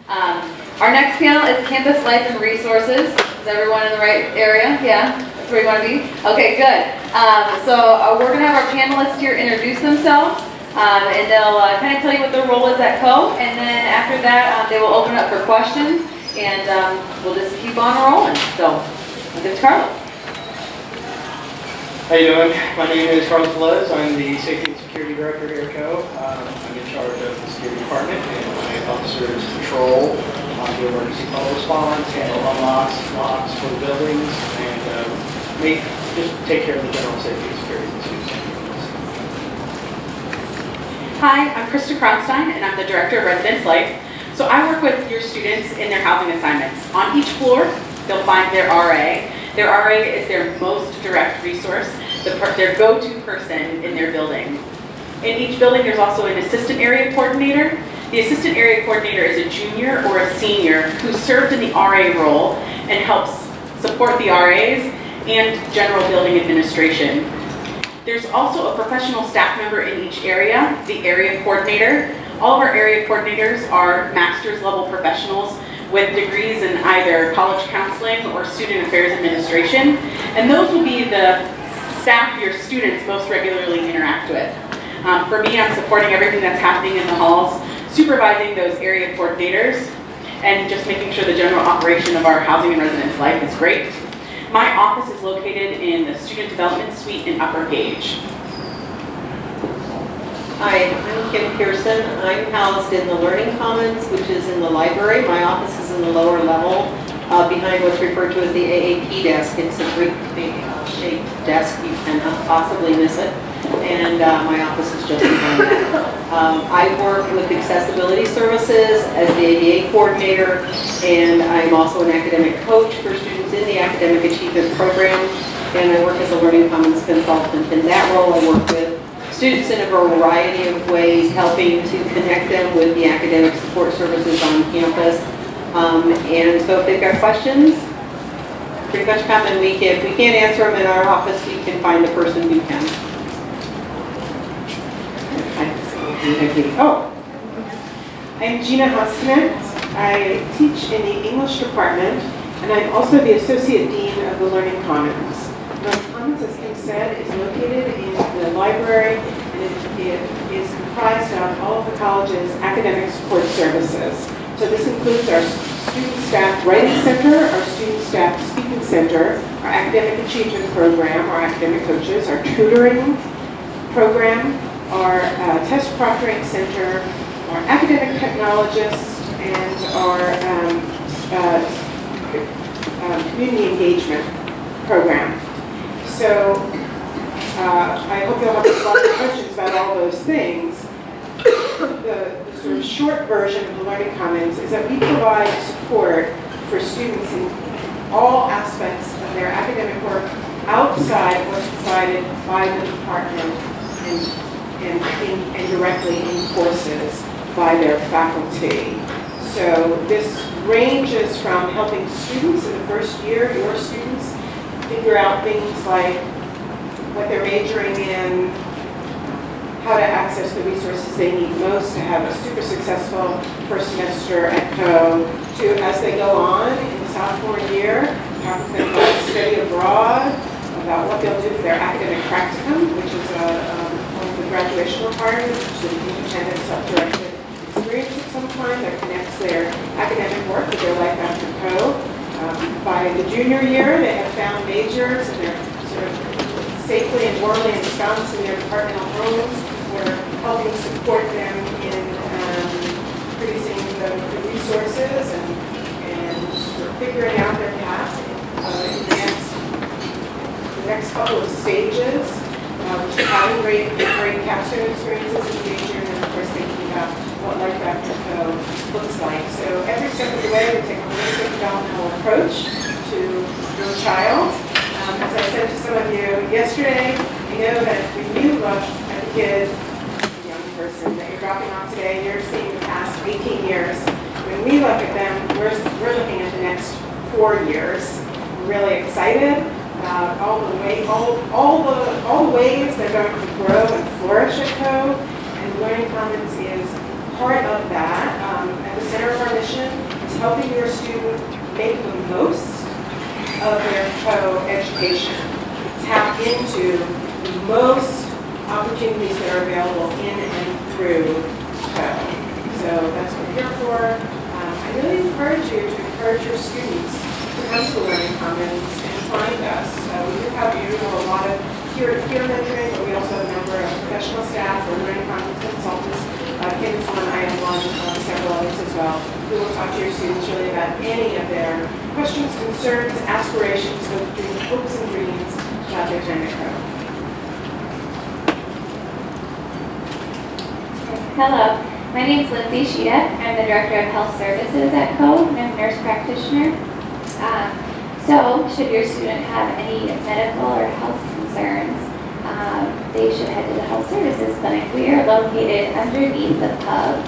Our next panel is Campus Life and Resources. Is everyone in the right area? Yeah? That's where you want to be? Okay, good. We're going to have our panelists here introduce themselves, and they'll kind of tell you what their role is at CO, and then after that, they will open up for questions, and we'll just keep on rolling. So, I'll give it to Carlos. How you doing? My name is Carlos Velez. I'm the Safety and Security Director here at CO. I'm in charge of the security department, and my officers control the emergency call response, handle unlocks, locks for the buildings, and just take care of the general safety and security of the students. Hi, I'm Krista Kronstein, and I'm the Director of Residence Life. So I work with your students in their housing assignments. On each floor, they'll find their RA. Their RA is their most direct resource, their go-to person in their building. In each building, there's also an assistant area coordinator. The assistant area coordinator is a junior or a senior who served in the RA role and helps support the RAs and general building administration. There's also a professional staff member in each area, the area coordinator. All of our area coordinators are master's level professionals with degrees in either college counseling or student affairs administration. And those will be the staff your students most regularly interact with. For me, I'm supporting everything that's happening in the halls, supervising those area coordinators, and just making sure the general operation of our housing and residence life is great. My office is located in the Student Development Suite in Upper Gage. Hi, I'm Kim Pearson. I'm housed in the Learning Commons, which is in the library. My office is in the lower level, behind what's referred to as the AAP desk. It's a brick-shaped desk. You cannot possibly miss it. And my office is just behind that. I work with accessibility services as the ABA coordinator, and I'm also an academic coach for students in the Academic Achievement Program, and I work as a Learning Commons consultant. In that role, I work with students in a variety of ways, helping to connect them with the academic support services on campus. And so if they've got questions, pretty much come and if we can't answer them in our office, we can find the person who can. Oh, I'm Gina Hoskinen. I teach in the English department, and I'm also the Associate Dean of the Learning Commons. Learning Commons, as Kim said, is located in the library, and it is comprised of all of the college's academic support services. So this includes our student staff writing center, our student staff speaking center, our academic achievement program, our academic coaches, our tutoring program, our test proctoring center, our academic technologist, and our community engagement program. So I hope you'll have lots of questions about all those things. The sort of short version of the Learning Commons is that we provide support for students in all aspects of their academic work outside what's provided by the department and directly in courses by their faculty. So this ranges from helping students in the first year, your students, figure out things like what they're majoring in, how to access the resources they need most to have a super successful first semester at CO, to as they go on in the sophomore year, talk to them about study abroad, about what they'll do for their academic practicum, which is one of the graduation requirements, which is an independent, self-directed experience of some kind that connects their academic work with their life after CO. By the junior year, they have found majors and they're sort of safely and warmly ensconced in their departmental homes. We're helping support them in producing the resources and sort of figuring out their path in the next couple of stages, which is having great capstone experiences in major, and then of course thinking about what life after CO looks like. So every step of the way, we take a holistic developmental approach to your child. As I said to some of you yesterday, you know that when you look at a kid, a young person that you're dropping off today, you're seeing the past 18 years. When we look at them, we're looking at the next 4 years. We're really excited about all the ways they're going to grow and flourish at CO. And Learning Commons is part of that, at the center of our mission, is helping your student make the most of their co-education. Tap into the most opportunities that are available in and through co. So that's what we're here for. I really encourage you to encourage your students to come to the Learning Commons and find us. We do have a lot of peer mentoring, but we also have a number of professional staff or Learning Commons consultants, Candace One, I am one, several others as well, who will talk to your students really about any of their questions, concerns, aspirations, hopes and dreams about their time at Crow. Hello, my name is Lindsay Sheeta. I'm the Director of Health Services at Co. and I'm a nurse practitioner. So, should your student have any medical or health concerns, they should head to the Health Services Clinic. We are located underneath the pub.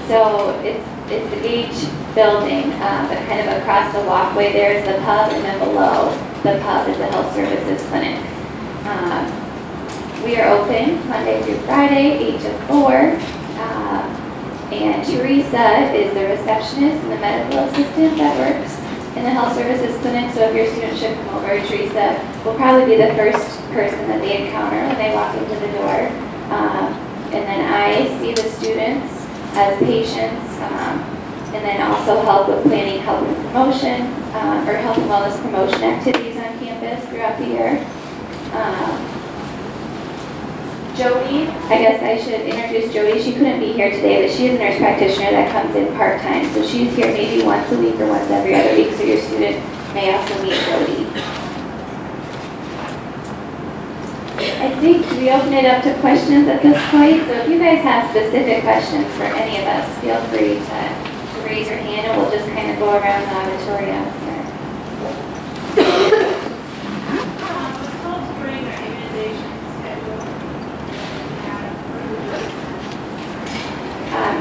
So, it's the Gage building, but kind of across the walkway there is the pub, and then below the pub is the Health Services Clinic. We are open Monday through Friday, 8 to 4. And Teresa is the receptionist and the medical assistant that works in the Health Services Clinic. So if your student should come over, Teresa will probably be the first person that they encounter when they walk into the door. And then I see the students as patients, and then also help with planning health and promotion, or health and wellness promotion activities on campus throughout the year. Jody, I guess I should introduce Jody. She couldn't be here today, but she is a nurse practitioner that comes in part-time. So she's here maybe once a week or once every other week, so your student may also meet Jody. I think we open it up to questions at this point. So if you guys have specific questions for any of us, feel free to raise your hand and we'll just kind of go around the auditorium here.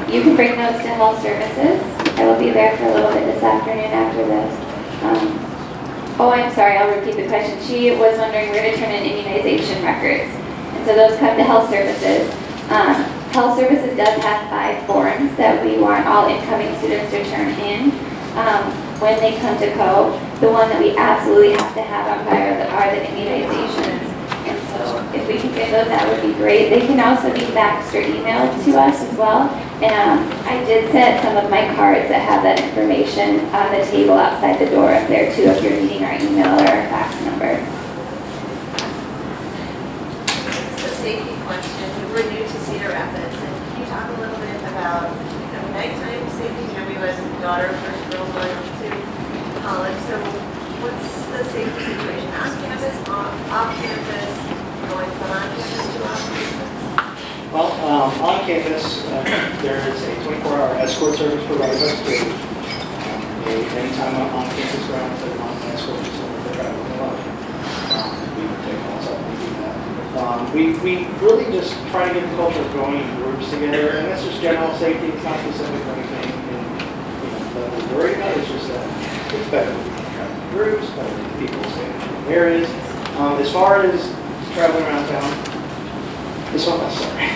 You can bring those to Health Services. I will be there for a little bit this afternoon after this. Oh, I'm sorry, I'll repeat the question. She was wondering where to turn in immunization records. And so those come to Health Services. Health Services does have 5 forms that we want all incoming students to turn in when they come to CO. The one that we absolutely have to have on file are the immunizations. And so if we can get those, that would be great. They can also be faxed or emailed to us as well. And I did set some of my cards that have that information on the table outside the door up there too, if you're needing our email or our fax number. It's a safety question. We're new to Cedar Rapids, and can you talk a little bit about nighttime safety? We was a daughter, first girl going to college, so what's the safety situation on campus, off campus, going from on campus to off campus? Well, on campus, there is a 24-hour escort service provided by security. Anytime on campus grounds, they're on an escort facility for traveling alone. We take calls up, we do that. We really just try to get the culture of going in groups together, and that's just general safety. It's not specific or anything that we're worried about. It's just that it's better when we travel in groups, better when people stay in different areas. As far as traveling around town, this one, sorry.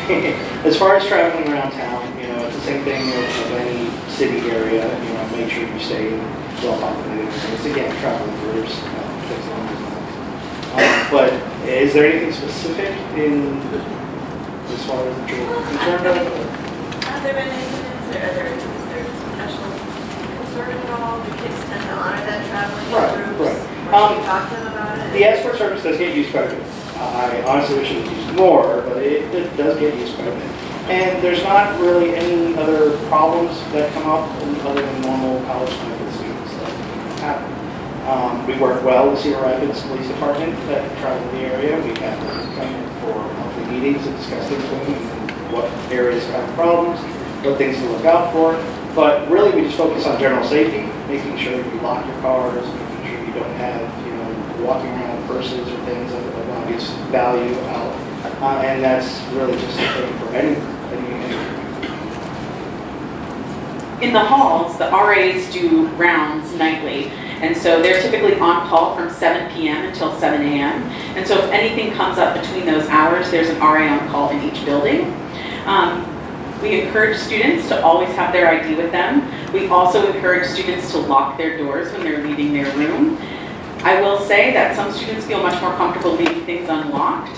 As far as traveling around town, it's the same thing of any city area. Make sure you stay well populated. It's again traveling groups. Takes long as well. But is there anything specific in as far as the concerned of? Have there been incidents, or is there special concern at all? The kids tend to honor that traveling in groups. Right. Or do you talk to them about it? The escort service does get used quite a bit. I honestly wish it was used more, but it does get used quite a bit. And there's not really any other problems that come up other than normal college campus students that happen. We work well with Cedar Rapids Police Department that travel the area. We have them come in for monthly meetings and discuss things with them and what areas are having problems, what things to look out for. But really, we just focus on general safety, making sure you lock your cars, making sure you don't have, walking around with purses or things of obvious value out. And that's really just a thing for any. In the halls, the RAs do rounds nightly, and so they're typically on call from 7 p.m. until 7 a.m. And so if anything comes up between those hours, there's an RA on call in each building. We encourage students to always have their ID with them. We also encourage students to lock their doors when they're leaving their room. I will say that some students feel much more comfortable leaving things unlocked.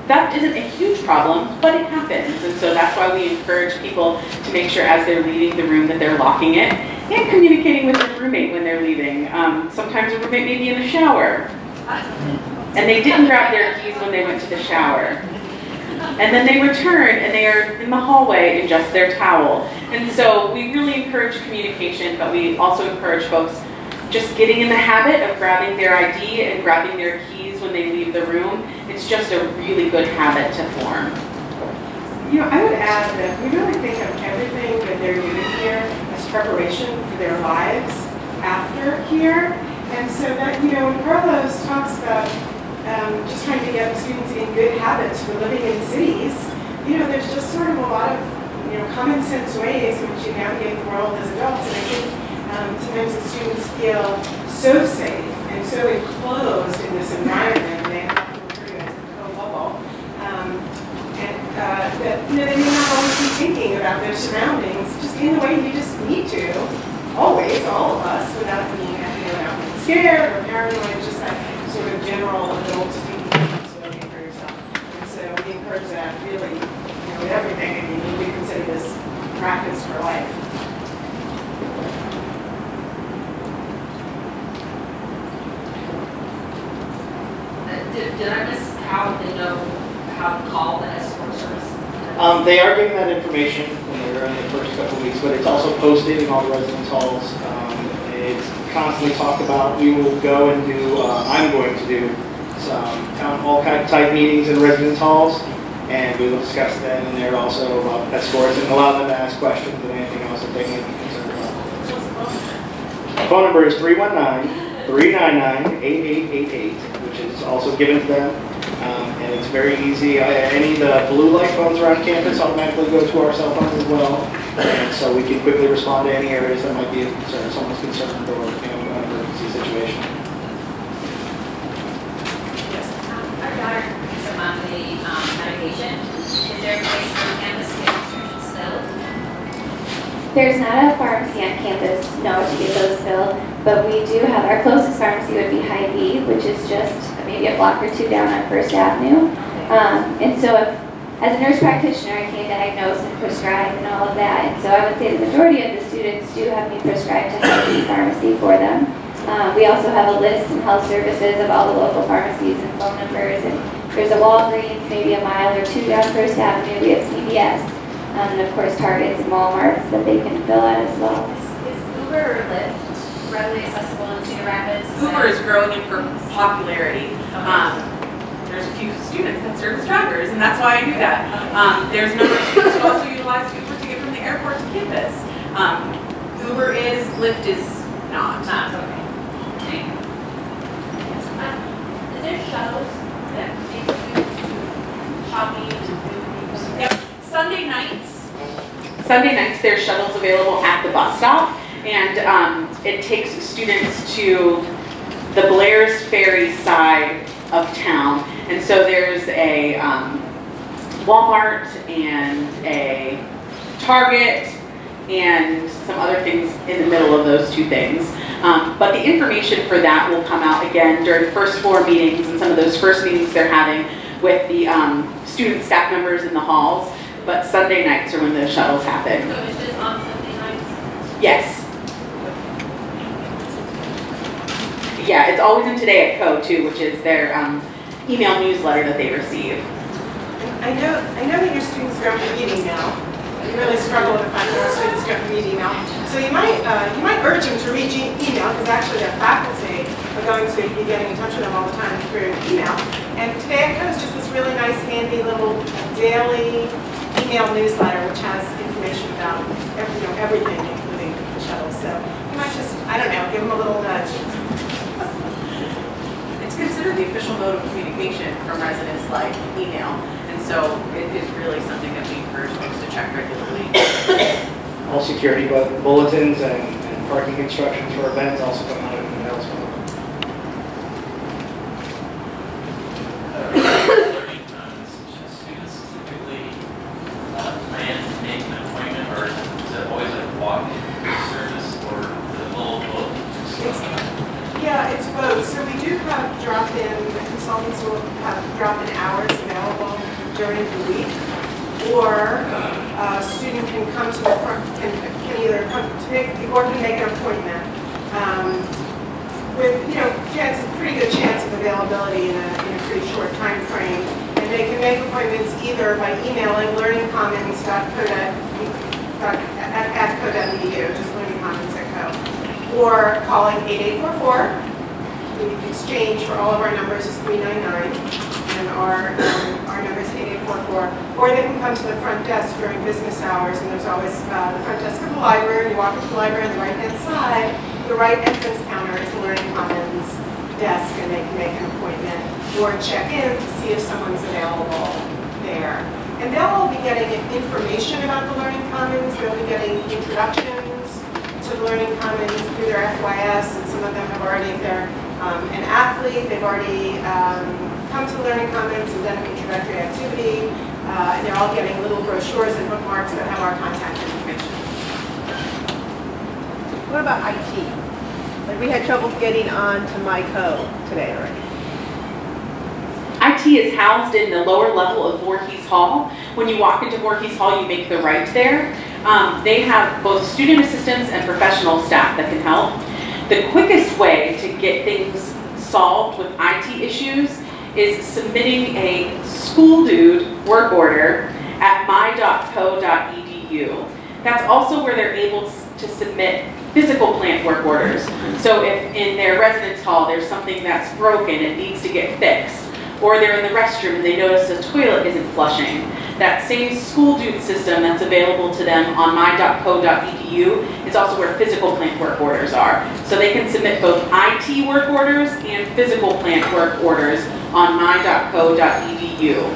That isn't a huge problem, but it happens. And so that's why we encourage people to make sure as they're leaving the room that they're locking it and communicating with their roommate when they're leaving. Sometimes a roommate may be in the shower and they didn't grab their keys when they went to the shower. And then they return and they are in the hallway in just their towel. And so we really encourage communication, but we also encourage folks just getting in the habit of grabbing their ID and grabbing their keys when they leave the room. It's just a really good habit to form. You know, I would add that we really think of everything that they're doing here as preparation for their lives after here. And so that, you know, when Carlos talks about just trying to get students in good habits for living in cities, you know, there's just sort of a lot of, you know, common sense ways in which you navigate the world as adults. And I think sometimes the students feel so safe and so enclosed in this environment. They have to refer to it as the co-bubble. That, you know, they may not always be thinking about their surroundings just in the way you just need to, always, all of us, without being, you know, without being scared or paranoid, just that sort of general adult thinking responsibility for yourself. And so we encourage that really, you know, with everything. I mean, we consider this practice for life. Did I miss how they know how to call the escort service? They are giving that information when they're in the first couple of weeks, but it's also posted in all the residence halls. It's constantly talked about. We will go and do, I'm going to do some town hall type meetings in residence halls, and we will discuss them in there also about escorts and allow them to ask questions and anything else that they may be concerned about. The phone number is 319-399-8888, which is also given to them. And it's very easy. Any of the blue light phones around campus automatically go to our cell phones as well. And so we can quickly respond to any areas that might be of concern, someone's concerned or, you know, an emergency situation. Yes. Our daughter is on the medication. Is there a place on campus to get prescriptions filled? There's not a pharmacy on campus, no, to get those filled, but we do have, our closest pharmacy would be Hy-Vee, which is just maybe a block or two down on First Avenue. And so if, as a nurse practitioner, I can diagnose and prescribe and all of that. And so I would say the majority of the students do have me prescribed to Hy-Vee pharmacy for them. We also have a list in health services of all the local pharmacies and phone numbers. And there's a Walgreens, maybe a mile or two down First Avenue. We have CVS. And of course, Targets and Walmarts that they can fill out as well. Is Uber or Lyft readily accessible in Cedar Rapids? Uber is growing in popularity. There's a few students that serve as drivers, and that's why I do that. There's a number of students who also utilize Uber to get from the airport to campus. Uber is, Lyft is not. Okay. Is there shuttles that take students to shopping and food? Yep. Sunday nights there's shuttles available at the bus stop, and it takes students to the Blair's Ferry side of town. And so there's a Walmart and a Target and some other things in the middle of those two things. But the information for that will come out again during first floor meetings and some of those first meetings they're having with the student staff members in the halls. But Sunday nights are when those shuttles happen. So it's just on Sunday nights? Yes. Yeah, it's always in Today at Co too, which is their email newsletter that they receive. I know that your students go to meeting now. You really struggle to find your students go to meeting now. So you might urge them to read email, because actually their faculty are going to be getting in touch with them all the time through email. And Today at Co is just this really nice, handy little daily email newsletter which has information about everything, including the shuttles. So you might just, I don't know, give them a little nudge. It's considered the official mode of communication from residents, like email, and so it is really something that we encourage folks to check regularly. All security bulletins and parking instructions for events also come out in the mail as well. Learning times, students typically plan available during the week. Or a student can come to the front, can either come to make, or can make an appointment. With, pretty good chance of availability in a pretty short time frame. And they can make appointments either by emailing learningcommons.co.edu, just learningcommons.co, or calling 8844. The exchange for all of our numbers is 399, and our number is 8844. Or they can come to the front desk during business hours, and there's always the front desk of the library. You walk into the library on the right-hand side, the right entrance counter is the Learning Commons desk, and they can make an appointment or check in to see if someone's available there. And they'll all be getting information about the Learning Commons. They'll be getting introductions to the Learning Commons through their FYS, and some of them have already, if they're an athlete, they've already come to the Learning Commons and done an introductory activity, and they're all getting little brochures and bookmarks that have our contact information. What about IT? Like, we had trouble getting on to MyCo today already. IT is housed in the lower level of Voorhees Hall. When you walk into Voorhees Hall, you make the right there. They have both student assistants and professional staff that can help. The quickest way to get things solved with IT issues is submitting a school dude work order at my.co.edu. That's also where they're able to submit physical plant work orders. So if in their residence hall there's something that's broken and needs to get fixed, or they're in the restroom and they notice the toilet isn't flushing, that same school dude system that's available to them on my.co.edu is also where physical plant work orders are. So they can submit both IT work orders and physical plant work orders on my.co.edu.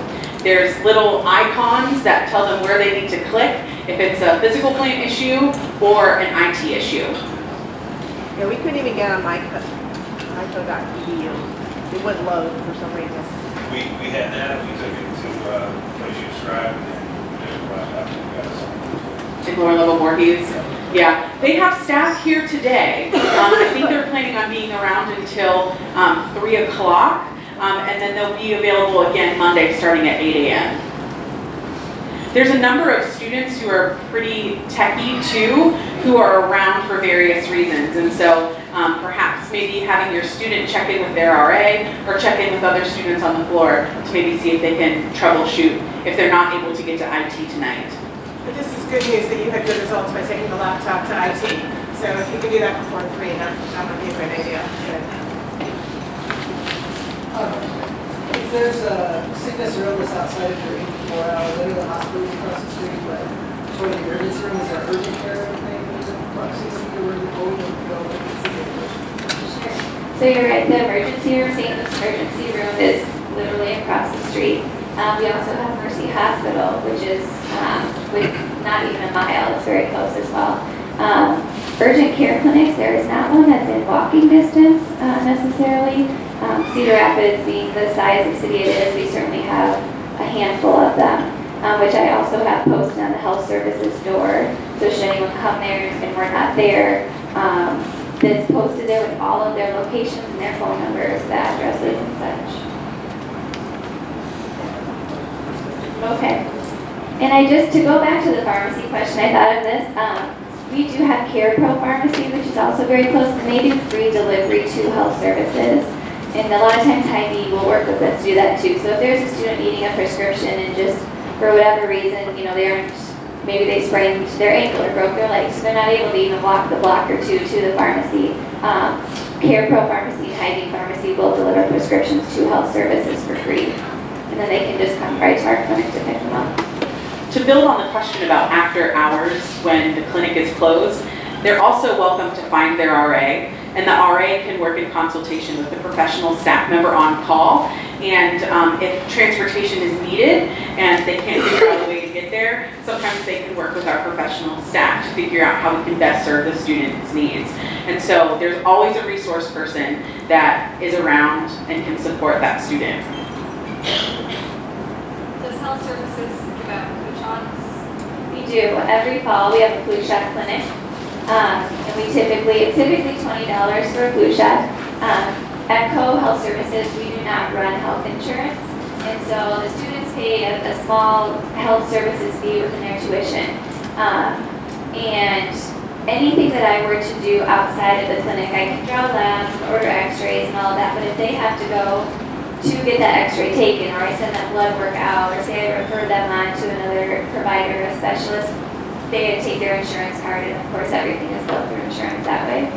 There's little icons that tell them where they need to click if it's a physical plant issue or an IT issue. Yeah, we couldn't even get on myco.edu. It wouldn't load for some reason. We had that, we took it to place you described, and then we got some. In lower level Voorhees. Yeah, they have staff here today. I think they're planning on being around until 3 o'clock, and then they'll be available again Monday starting at 8 a.m. There's a number of students who are pretty techy too, who are around for various reasons, and so perhaps maybe having your student check in with their RA or check in with other students on the floor to maybe see if they can troubleshoot if they're not able to get to IT tonight. But this is good news that you had good results by taking the laptop to IT. So if you could do that before 3, that would be a great idea. Good. If there's a sickness or illness outside of your 84 hours, I know the hospital is across the street, but for the emergency room, is there urgent care or anything? Is it proximity where the phone would go? So you're right, the emergency room, St. Luke's emergency room is literally across the street. We also have Mercy Hospital, which is not even a mile, it's very close as well. Urgent care clinics, there is not one that's in walking distance necessarily. Cedar Rapids being the size of city it is, we certainly have a handful of them, which I also have posted on the health services door. So should anyone come there and we're not there, that's posted there with all of their locations and their phone numbers, the addresses and such. Okay. And to go back to the pharmacy question, I thought of this. We do have CarePro Pharmacy, which is also very close, and they do free delivery to health services. And a lot of times Hy-Vee will work with us to do that too. So if there's a student needing a prescription and just for whatever reason, maybe they sprained their ankle or broke their leg, so they're not able to even walk the block or two to the pharmacy. CarePro Pharmacy and Hy-Vee Pharmacy will deliver prescriptions to health services for free. And then they can just come right to our clinic to pick them up. To build on the question about after hours when the clinic is closed, they're also welcome to find their RA, and the RA can work in consultation with the professional staff member on call. And if transportation is needed and they can't figure out a way to get there, sometimes they can work with our professional staff to figure out how we can best serve the student's needs. And so there's always a resource person that is around and can support that student. Does health services give out flu shots? We do. Every fall we have a flu shot clinic. And it's typically $20 for a flu shot. At Co Health Services, we do not run health insurance. And so the students pay a small health services fee within their tuition. And anything that I were to do outside of the clinic, I can draw labs, order x-rays and all of that, but if they have to go to get that x-ray taken, or I send that blood work out, or say I refer them on to another provider, a specialist, they take their insurance card, and of course everything is billed through insurance that way.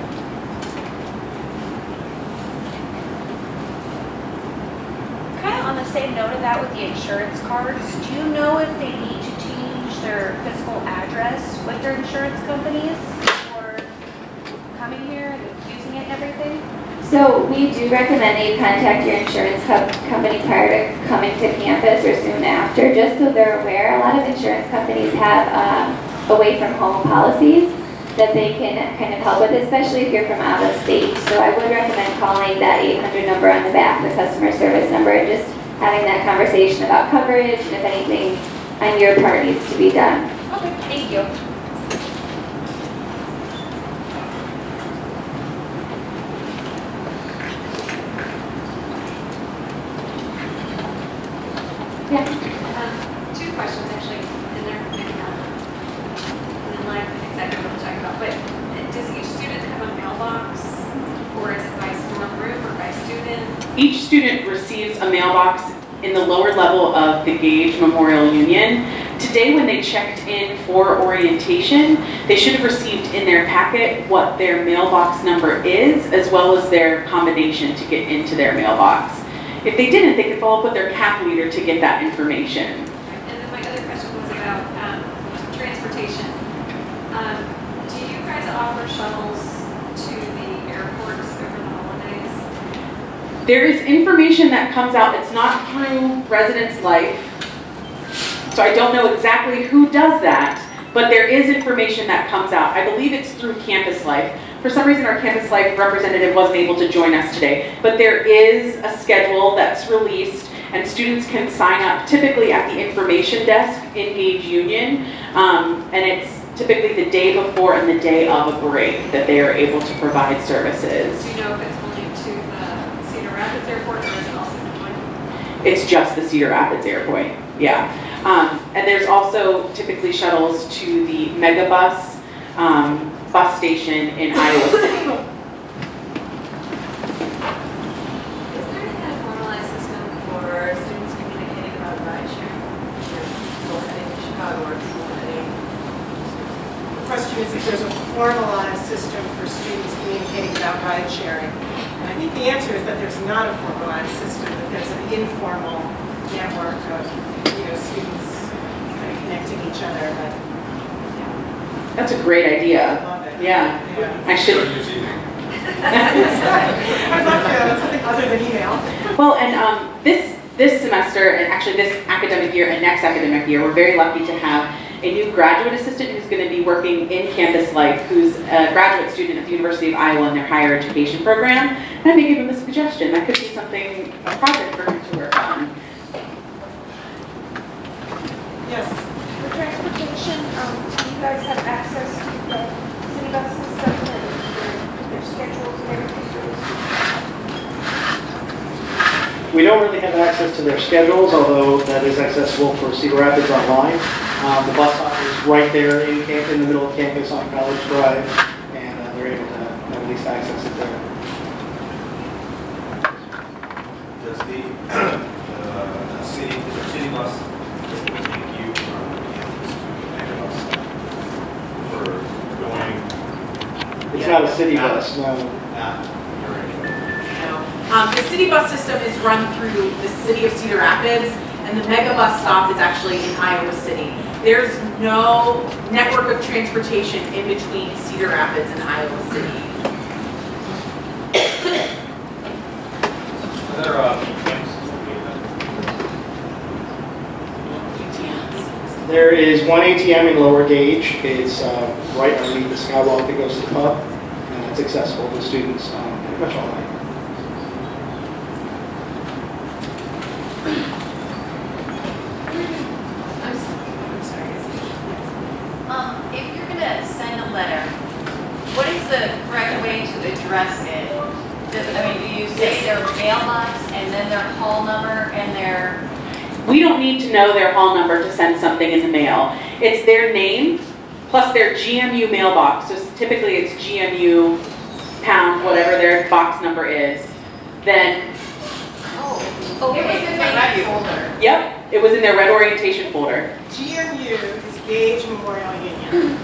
Kind of on the same note of that with the insurance cards, do you know if they need to change their physical address with their insurance companies for coming here and using it and everything? So we do recommend that you contact your insurance company prior to coming to campus or soon after, just so they're aware. A lot of insurance companies have away from home policies that they can kind of help with, especially if you're from out of state. So I would recommend calling that 800 number on the back, the customer service number, and just having that conversation about coverage and if anything on your part needs to be done. Okay, thank you. Two questions actually, and they're maybe not in line with exactly what we're talking about, but does each student have a mailbox, or is it by dorm room or by student? Each student receives a mailbox in the lower level of the Gage Memorial Union. Today, when they checked in for orientation, they should have received in their packet what their mailbox number is, as well as their combination to get into their mailbox. If they didn't, they could follow up with their CAP leader to get that information. And then my other question was about transportation. Do you guys offer shuttles to the airports over the holidays? There is information that comes out, it's not through Residence Life, so I don't know exactly who does that, but there is information that comes out. I believe it's through Campus Life. For some reason, our Campus Life representative wasn't able to join us today, but there is a schedule that's released and students can sign up typically at the information desk in Gage Union, and it's typically the day before and the day of a break that they are able to provide services. Do you know if it's only to the Cedar Rapids Airport or is it also to Joint? It's just the Cedar Rapids Airport, yeah. And there's also typically shuttles to the Megabus bus station in Iowa City. Is there any kind of formalized system for students communicating about ride sharing? Or heading to Chicago or heading? The question is if there's a formalized system for students communicating about ride sharing. And I think the answer is that there's not a formalized system, that there's an informal network of, students kind of connecting each other. But That's a great idea. I love it. Yeah, I should. I'd love to have something other than email. Well, and this semester, and actually this academic year and next academic year, we're very lucky to have a new graduate assistant who's going to be working in Campus Life, who's a graduate student at the University of Iowa in their higher education program. And I may give him a suggestion. That could be something, a project for him to work on. Yes. For transportation, do you guys have access to the city bus system and their schedules and everything? We don't really have access to their schedules, although that is accessible for Cedar Rapids online. The bus stop is right there in the middle of campus on College Drive, and they're able to at least access it there. Does the city bus take you from campus to Megabus for going? It's not a city bus, no. The city bus system is run through the city of Cedar Rapids, and the mega bus stop is actually in Iowa City. There's no network of transportation in between Cedar Rapids and Iowa City. Are there There is one ATM in Lower Gage. It's right underneath the skywalk that goes to the pub, and it's accessible to students pretty much all night. If you're going to send a letter, what is the correct way to address it? Do you say their mailbox and then their call number and their We don't need to know their hall number to send something in the mail. It's their name plus their GMU mailbox. So typically it's GMU pound, whatever their box number is. Then, It was in my folder. yep, it was in their red orientation folder. GMU is Gage Memorial Union,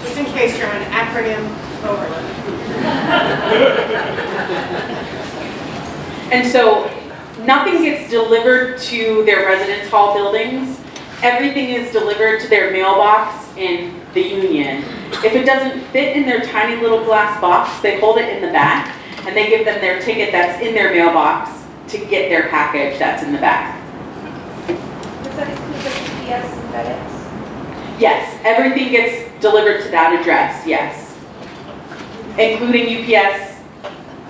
just in case you're on acronym overload. And so nothing gets delivered to their residence hall buildings. Everything is delivered to their mailbox in the union. If it doesn't fit in their tiny little glass box, they hold it in the back and they give them their ticket that's in their mailbox to get their package that's in the back. Does that include the UPS and FedEx? Yes, everything gets delivered to that address, yes. Including UPS,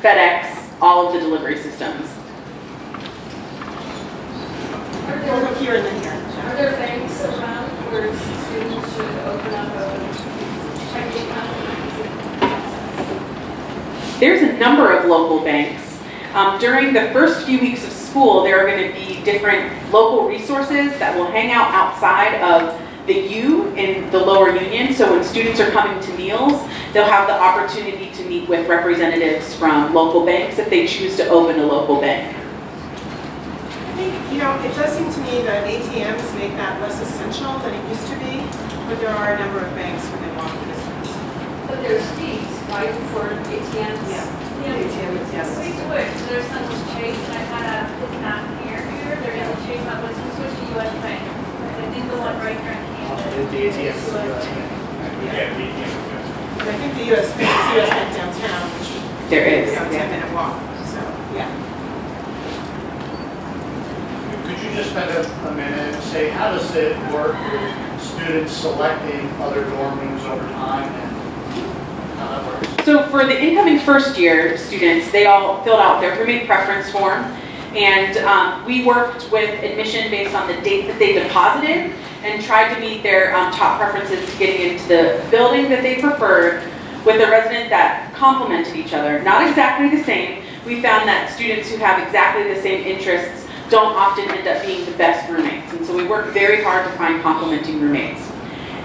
FedEx, all of the delivery systems. We'll look here and then here. Are there banks around where students should open up a checking account? There's a number of local banks. During the first few weeks of school, there are going to be different local resources that will hang out outside of the U in the lower union. So when students are coming to meals, they'll have the opportunity to meet with representatives from local banks if they choose to open a local bank. I think, it does seem to me that ATMs make that less essential than it used to be, but there are a number of banks within walking distance. But there's fees, right, for ATMs? Yeah. ATMs, yes. We switched, there's some Chase, and I had it's not here, there is a Chase, but we switched to US Bank. I think the one right here in Canada. The ATM is the US Bank. Yeah, the ATM. And I think the US Bank downtown, which There is, is a yeah. 10-minute walk, so, yeah. Could you just spend a minute and say, how does it work with students selecting other dorm rooms over time and how that works? So for the incoming first year students, they all filled out their roommate preference form. And we worked with admission based on the date that they deposited and tried to meet their top preferences to getting into the building that they preferred with a resident that complemented each other. Not exactly the same. We found that students who have exactly the same interests don't often end up being the best roommates. And so we work very hard to find complementing roommates.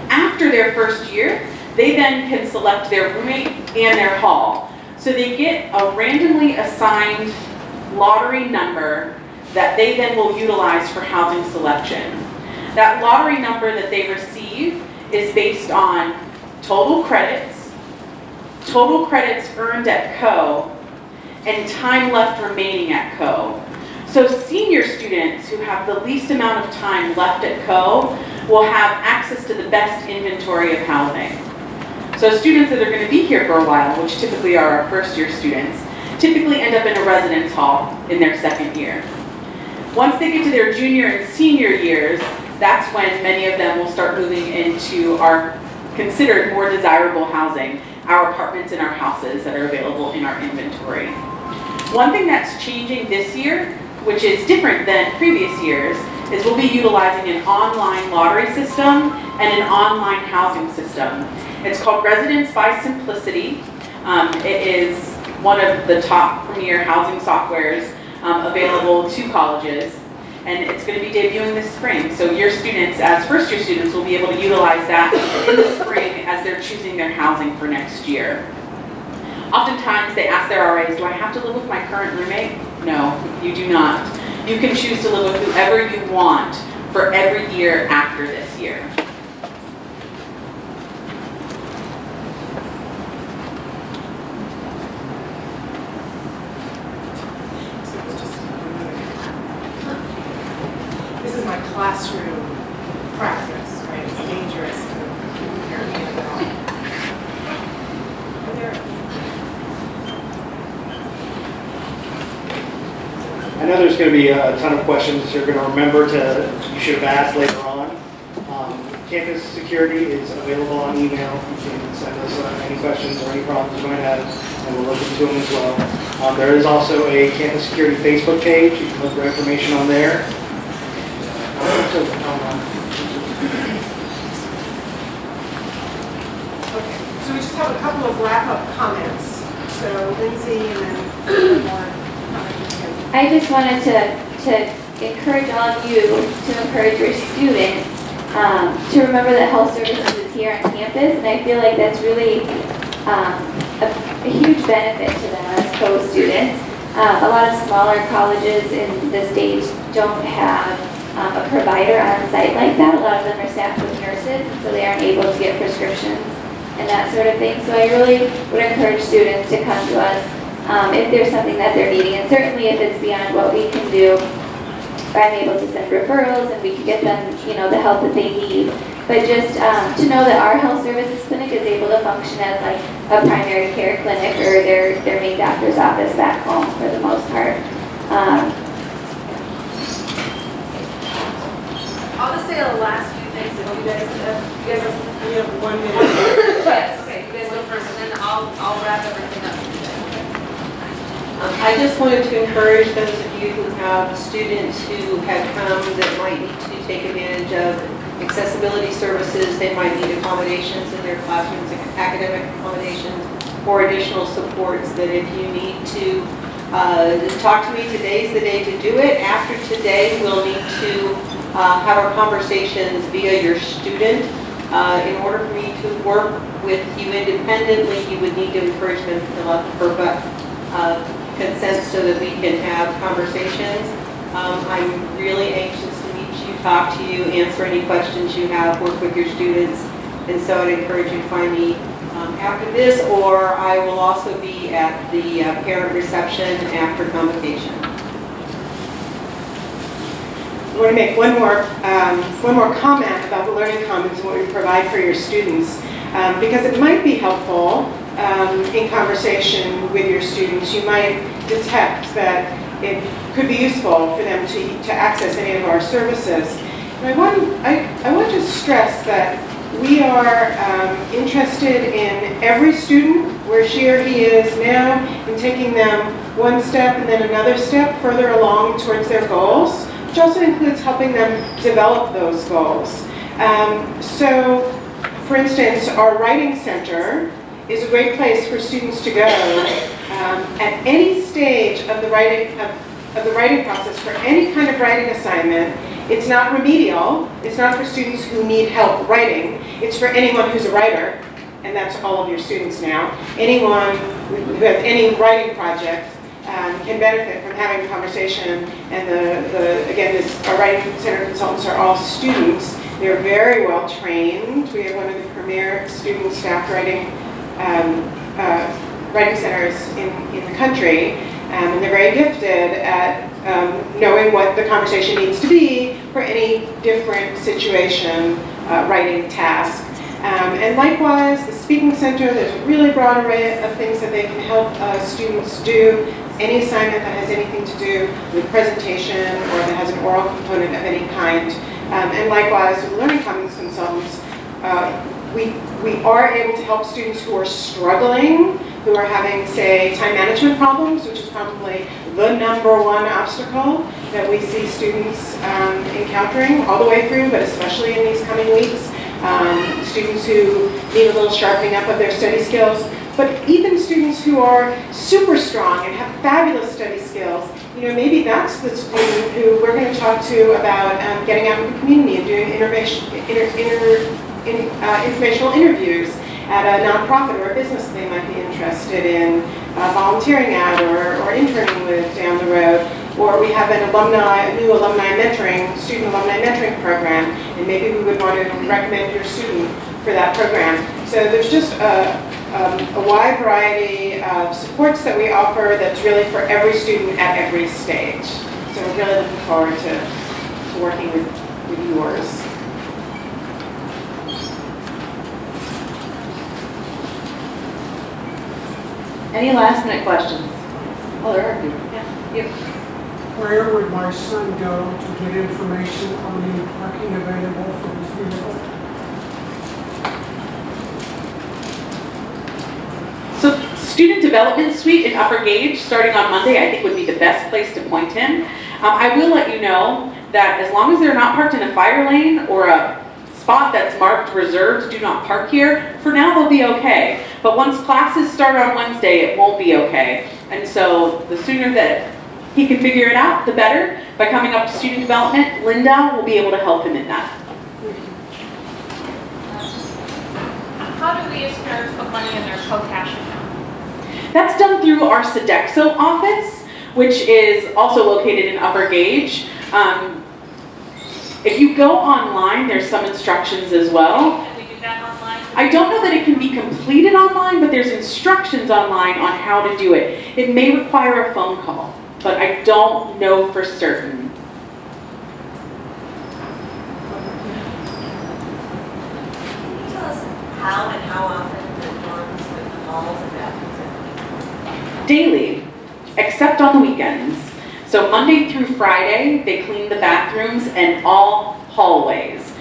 After their first year, they then can select their roommate and their hall. So they get a randomly assigned lottery number that they then will utilize for housing selection. That lottery number that they receive is based on total credits earned at CO, and time left remaining at CO. So senior students who have the least amount of time left at CO will have access to the best inventory of housing. So students that are going to be here for a while, which typically are our first year students, typically end up in a residence hall in their second year. Once they get to their junior and senior years, that's when many of them will start moving into our considered more desirable housing, our apartments and our houses that are available in our inventory. One thing that's changing this year, which is different than previous years, is we'll be utilizing an online lottery system and an online housing system. It's called Residence by Simplicity. It is one of the top premier housing softwares available to colleges, and it's going to be debuting this spring. So your students, as first year students, will be able to utilize that in the spring as they're choosing their housing for next year. Oftentimes they ask their RAs, do I have to live with my current roommate? No, you do not. You can choose to live with whoever you want for every year after this year. This is my classroom practice, right? It's dangerous to compare me at all. Are there- I know there's going to be a ton of questions you're going to remember you should have asked later on. Campus security is available on email. You can send us any questions or any problems you might have, and we'll look into them as well. There is also a campus security Facebook page. You can look for information on there. Okay, so we just have a couple of wrap-up comments. So Lindsay and then one more comment. I just wanted to encourage all of you to encourage your students to remember that health services is here on campus, and I feel like that's really a huge benefit to them as co-students. A lot of smaller colleges in the state don't have a provider on site like that. A lot of them are staffed with nurses, so they aren't able to get prescriptions and that sort of thing. So I really would encourage students to come to us if there's something that they're needing, and certainly if it's beyond what we can do, I'm able to send referrals and we can get them, the help that they need. But just to know that our health services clinic is able to function as like a primary care clinic or their main doctor's office back home for the most part. I'll just say the last few things that you guys have. We have 1 minute. Yes, okay, you guys go first, and then I'll wrap everything up. I just wanted to encourage those of you who have students who have come that might need to take advantage of accessibility services. They might need accommodations in their classrooms, academic accommodations, or additional supports, that if you need to talk to me, today's the day to do it. After today, we'll need to have our conversations via your student. In order for me to work with you independently, you would need to encourage them to fill out the FERPA consent so that we can have conversations. I'm really anxious to meet you, talk to you, answer any questions you have, work with your students. And so I'd encourage you to find me after this, or I will also be at the parent reception after convocation. I want to make one more comment about the Learning Commons and what we provide for your students, because it might be helpful in conversation with your students. You might detect that it could be useful for them to access any of our services. And I want to stress that we are interested in every student, where she or he is now, in taking them one step and then another step further along towards their goals, which also includes helping them develop those goals. So, for instance, our writing center is a great place for students to go at any stage of the writing process for any kind of writing assignment. It's not remedial. It's not for students who need help writing. It's for anyone who's a writer, and that's all of your students now. Anyone who has any writing project can benefit from having a conversation. And again, our writing center consultants are all students. They're very well trained. We have one of the premier student staff writing centers in the country, and they're very gifted at knowing what the conversation needs to be for any different situation, writing task. And likewise, the Speaking Center, there's a really broad array of things that they can help students do. Any assignment that has anything to do with presentation or that has an oral component of any kind. And likewise, with Learning Commons consultants, we are able to help students who are struggling, who are having, say, time management problems, which is probably the #1 obstacle that we see students encountering all the way through, but especially in these coming weeks. Students who need a little sharpening up of their study skills, but even students who are super strong and have fabulous study skills. Maybe that's the student who we're going to talk to about getting out in the community and doing informational interviews at a nonprofit or a business they might be interested in volunteering at or interning with down the road. Or we have a new student alumni mentoring program, and maybe we would want to recommend your student for that program. So there's just a wide variety of supports that we offer that's really for every student at every stage. So we're really looking forward to working with yours. Any last minute questions? Oh, there are people. Yeah. Where would my son go to get information on the parking available for his vehicle? So Student Development Suite in Upper Gage, starting on Monday, I think would be the best place to point him. I will let you know that as long as they're not parked in a fire lane or a spot that's marked reserved, do not park here, for now they'll be okay. But once classes start on Wednesday, it won't be okay. And so the sooner that he can figure it out, the better. By coming up to student development, Linda will be able to help him in that. How do we as parents put money in their co-cash account? That's done through our Sodexo office, which is also located in Upper Gage. If you go online, there's some instructions as well. Can we do that online? I don't know that it can be completed online, but there's instructions online on how to do it. It may require a phone call, but I don't know for certain. Can you tell us how and how often the dorms and the halls and bathrooms are Daily, except on the weekends. So Monday through Friday, they clean the bathrooms and all hallways.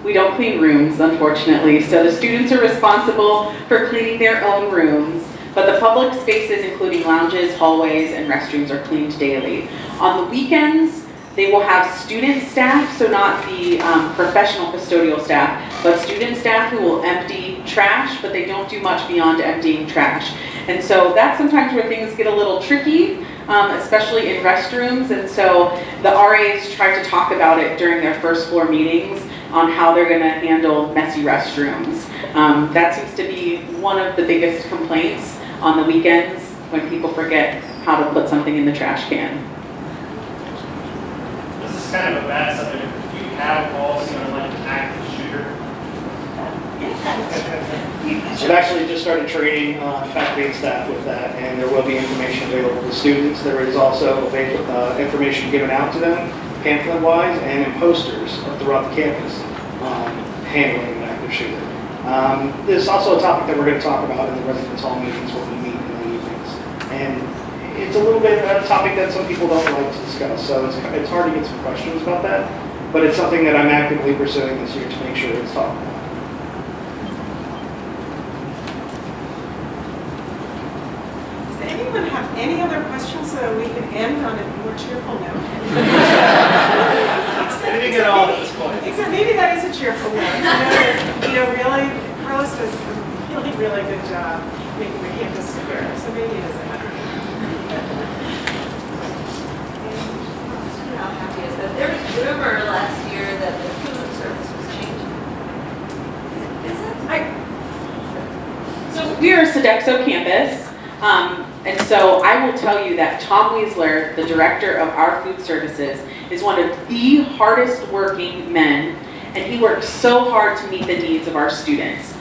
We don't clean rooms, unfortunately, so the students are responsible for cleaning their own rooms, but the public spaces, including lounges, hallways, and restrooms, are cleaned daily. On the weekends, they will have student staff, so not the professional custodial staff, but student staff who will empty trash, but they don't do much beyond emptying trash. And so that's sometimes where things get a little tricky, especially in restrooms. And so the RAs try to talk about it during their first floor meetings on how they're going to handle messy restrooms. That seems to be one of the biggest complaints on the weekends, when people forget how to put something in the trash can. This is kind of a bad subject. Do you have policy on like an active shooter? I've actually just started training faculty and staff with that, and there will be information available to students. There is also information given out to them, pamphlet-wise, and in posters throughout the campus handling an active shooter. This is also a topic that we're going to talk about in the residence hall meetings when we meet in the evenings. And it's a little bit a topic that some people don't like to discuss, so it's hard to get some questions about that, but it's something that I'm actively pursuing this year to make sure it's talked about. Does anyone have any other questions so that we can end on a more cheerful note? Anything at all at this point? Except maybe that is a cheerful note. Really, Carlos does a really, really good job making the campus secure, so maybe it is a happy. How happy is that? There was rumor last year that the food service was changing. Is it? So we are a Sodexo campus, and so I will tell you that Tom Weisler, the director of our food services, is one of the hardest working men, and he works so hard to meet the needs of our students.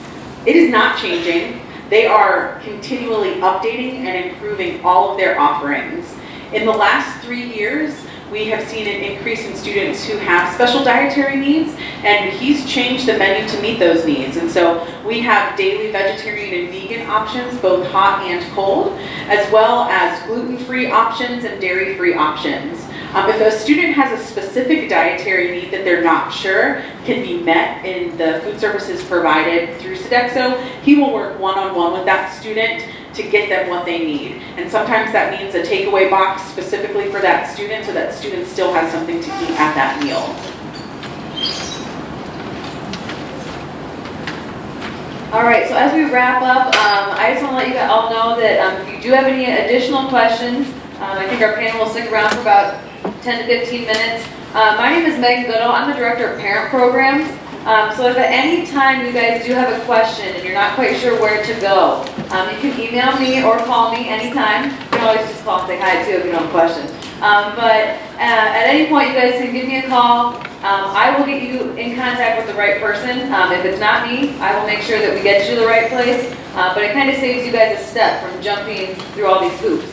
It is not changing. They are continually updating and improving all of their offerings. In the last 3 years, we have seen an increase in students who have special dietary needs, and he's changed the menu to meet those needs. And so we have daily vegetarian and vegan options, both hot and cold, as well as gluten-free options and dairy-free options. If a student has a specific dietary need that they're not sure can be met in the food services provided through Sodexo, he will work one-on-one with that student to get them what they need. And sometimes that means a takeaway box specifically for that student, so that student still has something to eat at that meal. All right, so as we wrap up, I just want to let you all know that if you do have any additional questions, I think our panel will stick around for about 10 to 15 minutes. My name is Megan Goodall. I'm the Director of Parent Programs. So if at any time you guys do have a question and you're not quite sure where to go, you can email me or call me anytime. You can always just call and say hi too if you don't have a question. But at any point you guys can give me a call. I will get you in contact with the right person. If it's not me, I will make sure that we get you to the right place. But it kind of saves you guys a step from jumping through all these hoops.